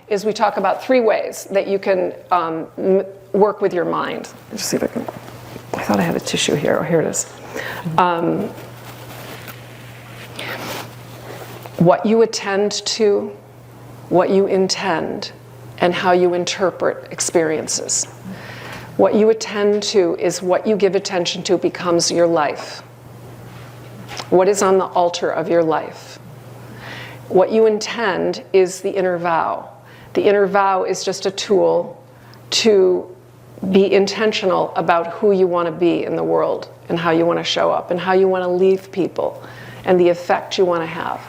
is we talk about 3 ways that you can work with your mind. Let's see if I can, I thought I had a tissue here. Oh, here it is. What you attend to, what you intend, and how you interpret experiences. What you attend to is what you give attention to becomes your life. What is on the altar of your life? What you intend is the inner vow. The inner vow is just a tool to be intentional about who you want to be in the world and how you want to show up and how you want to leave people and the effect you want to have.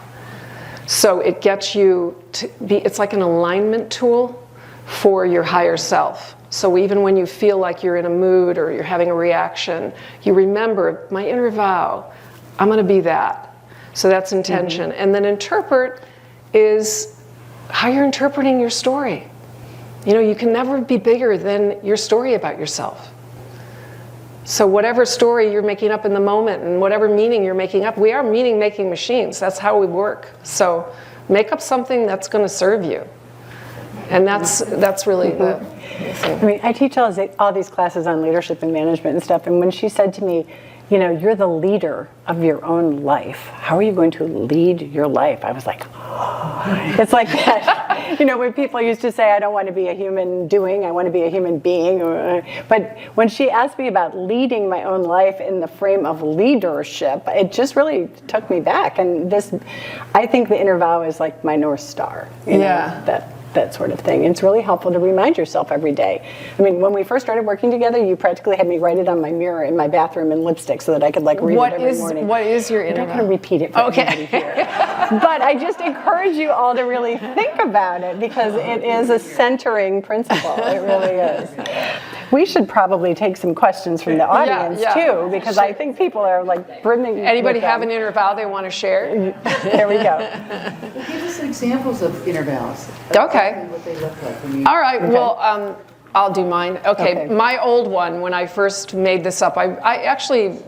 So it gets you to be, it's like an alignment tool for your higher self. So even when you feel like you're in a mood or you're having a reaction, you remember, my inner vow, I'm going to be that. So that's intention. And then interpret is how you're interpreting your story. You know, you can never be bigger than your story about yourself. So whatever story you're making up in the moment and whatever meaning you're making up, we are meaning-making machines. That's how we work. So make up something that's going to serve you. And that's really the thing. I mean, I teach all these classes on leadership and management and stuff, and when she said to me, you know, you're the leader of your own life. How are you going to lead your life? I was like, oh. It's like that. You know, when people used to say, I don't want to be a human doing, I want to be a human being. But when she asked me about leading my own life in the frame of leadership, it just really took me back. And this, I think the inner vow is like my North Star. You know, that sort of thing. And it's really helpful to remind yourself every day. I mean, when we first started working together, you practically had me write it on my mirror in my bathroom in lipstick so that I could like read it every morning. What is your inner vow? I'm not going to repeat it for everybody here. But I just encourage you all to really think about it because it is a centering principle. It really is. We should probably take some questions from the audience too, because I think people are like brimming. Anybody have an inner vow they want to share? There we go. Well, give us some examples of inner vows. Okay. What they look like. All right. Okay. Well, I'll do mine. Okay. My old one, when I first made this up, I actually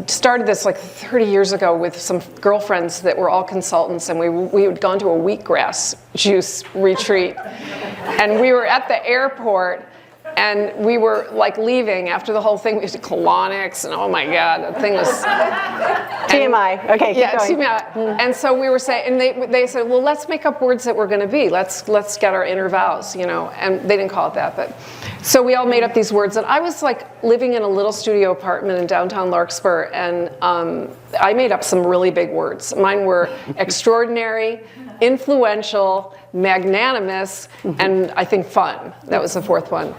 started this like 30 years ago with some girlfriends that were all consultants, and we had gone to a wheatgrass juice retreat, and we were at the airport. And we were like leaving after the whole thing. We did colonics, and oh my God, the thing was TMI. Okay, keep going. TMI. And so we were saying, and they said, well, let's make up words that we're going to be. Let's get our inner vows, you know. And they didn't call it that, but so we all made up these words. And I was like living in a little studio apartment in downtown Larkspur, and I made up some really big words. Mine were extraordinary, influential, magnanimous, and I think fun. That was the 4th one.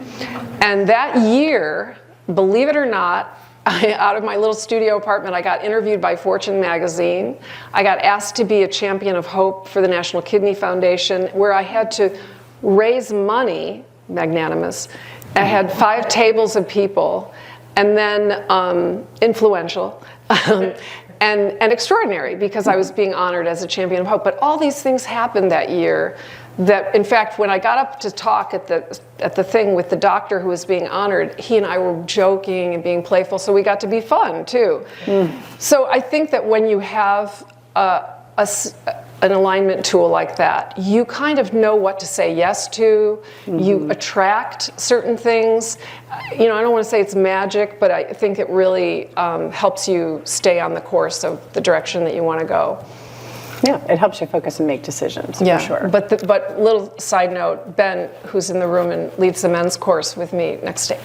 And that year, believe it or not, out of my little studio apartment, I got interviewed by Fortune magazine. I got asked to be a champion of hope for the National Kidney Foundation, where I had to raise money, magnanimous. I had 5 tables of people, and then influential. And extraordinary, because I was being honored as a champion of hope. But all these things happened that year that, in fact, when I got up to talk at the thing with the doctor who was being honored, he and I were joking and being playful, so we got to be fun, too. So I think that when you have an alignment tool like that, you kind of know what to say yes to. You attract certain things. You know, I don't want to say it's magic, but I think it really helps you stay on the course of the direction that you want to go. Yeah, it helps you focus and make decisions, for sure. But little side note, Ben, who's in the room and leads the men's course with me next to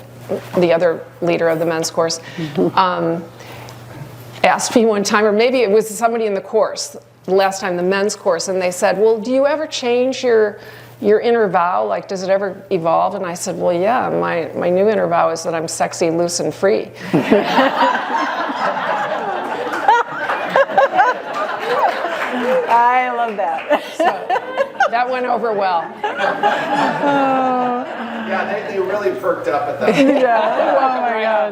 the other leader of the men's course, asked me one time, or maybe it was somebody in the course, last time, the men's course, and they said, well, do you ever change your inner vow? Like, does it ever evolve? And I said, well, yeah, my new inner vow is that I'm sexy, loose, and free. I love that. So that went over well. Yeah, they really perked up at that. Yeah. Oh my God.